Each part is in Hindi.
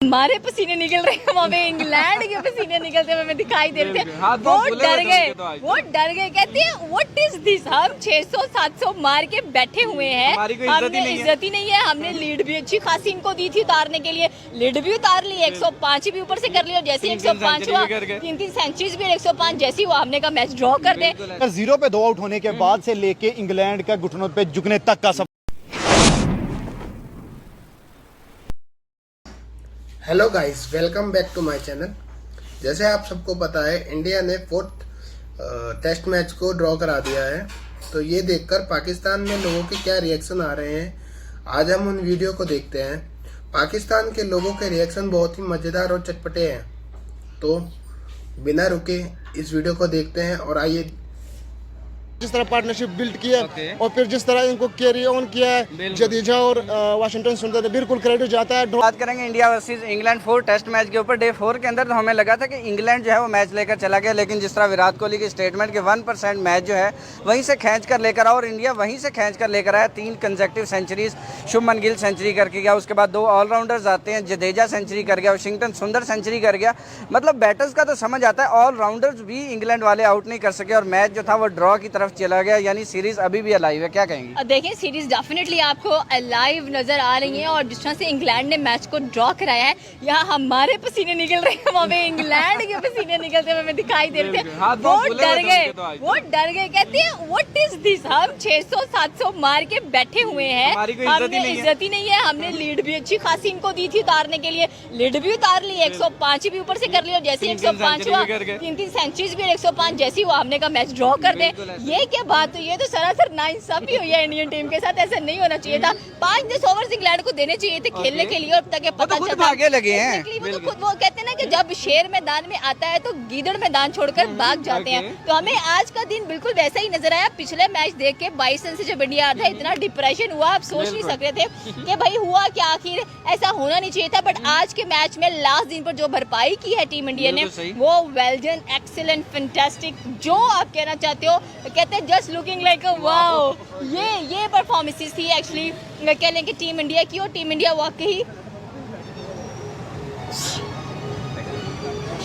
हमारे पसीने निकल रहे हैं, वहाँ पे इंग्लैंड के पसीने निकलते हुए हमें दिखाई दे रहे थे। वो डर गए कहते हैं व्हाट इज दिस। हम 600-700 मार के बैठे हुए हैं, हमने इज्जत ही नहीं है। हमने लीड भी अच्छी खासी इनको दी थी उतारने के लिए, लीड भी उतार ली, 105 भी ऊपर से कर लिया। जैसे 105 हुआ, 3 सेंचुरीज भी 105 जैसी हुआ, हमने कहा मैच ड्रॉ कर दे। 0 पे 2 आउट होने के बाद से लेके इंग्लैंड का घुटनों पे झुकने तक का hello guys, welcome back to my channel. जैसे आप सबको पता है, इंडिया ने 4th टेस्ट मैच को ड्रॉ करा दिया है। तो ये देखकर पाकिस्तान में लोगों के क्या रिएक्शन आ रहे हैं, आज हम उन वीडियो को देखते हैं। पाकिस्तान के लोगों के रिएक्शन बहुत ही मज़ेदार और चटपटे हैं। तो बिना रुके इस वीडियो को देखते हैं और आइए। जिस तरह पार्टनरशिप बिल्ड किया और फिर जिस तरह इनको कैरी ऑन किया है जडेजा और वाशिंगटन सुंदर, बिल्कुल क्रेडिट जाता है। बात करेंगे India versus England 4 test match के ऊपर। डे 4 के अंदर तो हमें लगा था कि इंग्लैंड जो है वो मैच लेकर चला गया, लेकिन जिस तरह विराट कोहली की स्टेटमेंट के 1% मैच जो है वहीं से खींच कर लेकर आया और इंडिया वहीं से खींच कर लेकर आया। 3 consecutive centuries, Shubman Gill century करके गया, उसके बाद 2 ऑलराउंडर्स आते हैं, जडेजा सेंचुरी कर गया, वाशिंगटन सुंदर सेंचुरी कर गया। मतलब बैटर्स का तो समझ आता है, ऑलराउंडर्स भी इंग्लैंड वाले आउट नहीं कर सके और मैच जो था वो ड्रॉ की तरफ चला गया। यानी सीरीज अभी भी अलाइव है, क्या कहेंगे? देखिए, सीरीज डेफिनेटली आपको अलाइव नजर आ रही है और जिस तरह से इंग्लैंड ने मैच को ड्रॉ कराया है, यहाँ हमारे पसीने निकल रहे हैं, वहाँ पे इंग्लैंड के पसीने निकलते हुए हमें दिखाई दे रहे थे। वो डर गए कहते हैं व्हाट इज दिस। हम 600-700 मार के बैठे हुए हैं, हमने इज्जत ही नहीं है। हमने लीड भी अच्छी खासी इनको दी थी उतारने के लिए, लीड भी उतार ली, 105 भी ऊपर से कर लिया। जैसे 105 हुआ, 3 सेंचुरीज भी 105 जैसी हुआ, हमने कहा मैच ड्रॉ कर दे। ये क्या बात हुई है? तो सरासर नाइंसाफी हुई है इंडियन टीम के साथ, ऐसा नहीं होना चाहिए था। 5-10 ओवर्स इंग्लैंड को देने चाहिए थे खेलने के लिए, और तक पता चलता भागे लगे हैं। वो तो खुद वो कहते हैं ना कि जब शेर मैदान में आता है तो गीदड़ मैदान छोड़कर भाग जाते हैं। तो हमें आज का दिन बिल्कुल वैसा ही नजर आया। पिछले मैच देख के 22 रन से जब इंडिया था, इतना डिप्रेशन हुआ, आप सोच नहीं सकते थे कि भाई हुआ क्या, आखिर ऐसा होना नहीं चाहिए था। बट आज के मैच में लास्ट दिन पर जो भरपाई की है टीम इंडिया ने, वो वेल डन, एक्सीलेंट, फैंटास्टिक, जो आप कहना चाहते हो। कहते हैं just looking like a wow. ये परफॉर्मेंसेस थी एक्चुअली कह लें कि टीम इंडिया की, और टीम इंडिया वाकई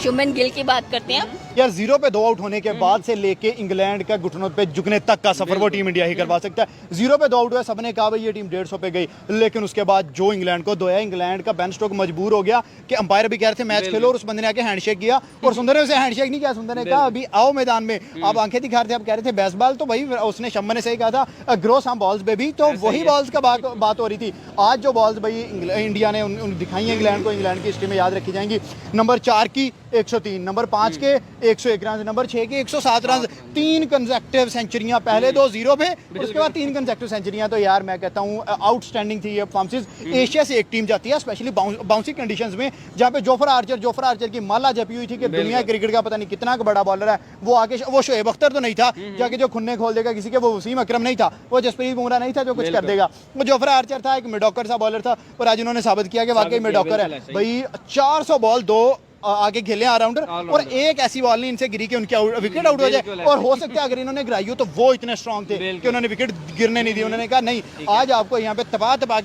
शुभमन गिल की बात करते हैं यार। 0 पे 2 आउट होने के बाद से लेके इंग्लैंड का घुटनों पे झुकने तक का सफर वो टीम इंडिया ही करवा सकता है। 0 पे 2 आउट हुआ, सबने कहा भाई ये टीम 150 पे गई, लेकिन उसके बाद जो इंग्लैंड को दोया, इंग्लैंड का बेन स्टोक मजबूर हो गया कि अंपायर भी कह रहे थे मैच खेलो, और उस बंदे ने आके हैंडशेक किया, और सुंदर ने उसे हैंडशेक नहीं किया। सुंदर ने कहा अभी आओ मैदान में, आप आंखें दिखा रहे थे, आप कह रहे थे बेसबॉल, तो भाई उसने शम्मा ने सही कहा था ग्रो सम बॉल्स बेबी। तो वही बॉल्स का बात हो रही थी। आज जो बॉल्स भाई इंडिया ने दिखाई है इंग्लैंड को, इंग्लैंड की हिस्ट्री में याद रखी जाएंगी। नंबर 4 की 103, नंबर 5 के 101 रन, नंबर 6 के 107 रन, 3 कंसेक्टिव सेंचुरियां, पहले 2 0 पे, उसके बाद 3 कंसेक्टिव सेंचुरियां। तो यार मैं कहता हूं आउटस्टैंडिंग थी ये परफॉर्मेंस। एशिया से एक टीम जाती है, स्पेशली बाउंसी कंडीशंस में, जहां पे जोफ्रा आर्चर की माला जपी हुई थी कि दुनिया क्रिकेट का पता नहीं कितना बड़ा बॉलर है। वो आगे वो शोएब अख्तर तो नहीं था जाके जो खुन्ने खोल देगा किसी के, वो वसीम अकरम नहीं था, वो जसप्रीत बुमराह नहीं था जो कुछ कर देगा, वो जोफ्रा आर्चर था, एक मिडॉकर सा बॉलर था। और आज उन्होंने साबित किया कि वाकई मिडॉकर है भाई। 400 बॉल 2 आगे खेले ऑलराउंडर, और एक ऐसी बॉल नहीं इनसे गिरी कि उनकी विकेट आउट हो जाए। और हो सकता है अगर इन्होंने गिराई हो तो वो इतने स्ट्रांग थे कि उन्होंने विकेट गिरने नहीं दी। उन्होंने कहा नहीं, आज आपको यहाँ पे तपा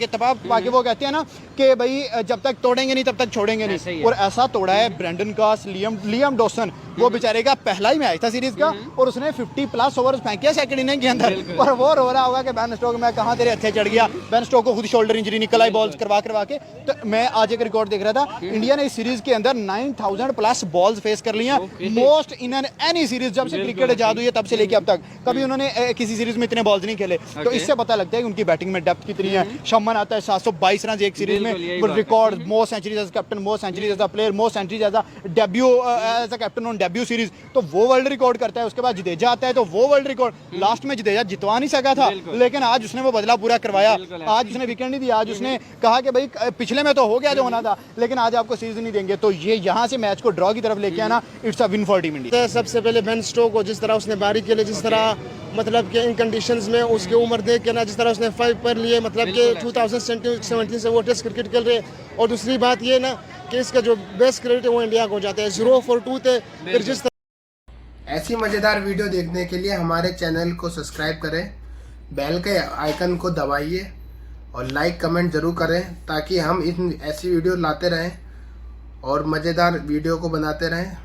के वो कहते हैं ना कि भाई जब तक तोड़ेंगे नहीं तब तक छोड़ेंगे नहीं। और ऐसा तोड़ा है ब्रेंडन कास, लियम डॉसन, वो बेचारे का पहला ही मैच था सीरीज का, और उसने 50+ ओवर्स फेंके सेकंड इनिंग के अंदर, और वो रो रहा होगा कि बेन स्टोक मैं कहाँ तेरे अच्छे चढ़ गया। बेन स्टोक को खुद शोल्डर इंजरी निकल आई बॉल्स करवा के। तो मैं आज एक रिकॉर्ड देख रहा था, इंडिया ने इस सीरीज के अंदर 9000+ बॉल्स फेस कर ली हैं, मोस्ट इन एनी सीरीज। जब से क्रिकेट आजाद हुई है तब से लेके अब तक कभी उन्होंने किसी सीरीज में इतने बॉल्स नहीं खेले। तो इससे पता लगता है कि उनकी बैटिंग में डेप्थ कितनी है। शम्मन आता है 722 रन एक सीरीज में, record most centuries as captain, most centuries as a player, most centuries as a debut, as a captain on debut series. तो वो वर्ल्ड रिकॉर्ड करता है। उसके बाद जडेजा आता है तो वो वर्ल्ड रिकॉर्ड, लास्ट में जडेजा जितवा नहीं सका था, लेकिन आज उसने वो बदला पूरा करवाया। आज उसने विकेट नहीं दिया, आज उसने कहा कि भाई पिछले में तो हो गया जो होना था, लेकिन आज आपको सीरीज नहीं देंगे। तो ये यहाँ से मैच को ड्रॉ की तरफ लेके आना, it's a win for team India. सबसे पहले बेन स्टोक को जिस तरह उसने बारी के लिए, जिस तरह मतलब कि इन कंडीशंस में उसकी उम्र देख के ना, जिस तरह उसने 5 पर लिए, मतलब कि 2017 से वो टेस्ट क्रिकेट खेल रहे। और दूसरी बात ये ना कि इसका जो बेस्ट क्रेडिट है वो इंडिया को जाता है। 0 for 2 थे। फिर जिस ऐसी मज़ेदार वीडियो देखने के लिए हमारे चैनल को सब्सक्राइब करें, बेल के आइकन को दबाइए और लाइक कमेंट ज़रूर करें, ताकि हम ऐसी वीडियो लाते रहें और मज़ेदार वीडियो को बनाते रहें।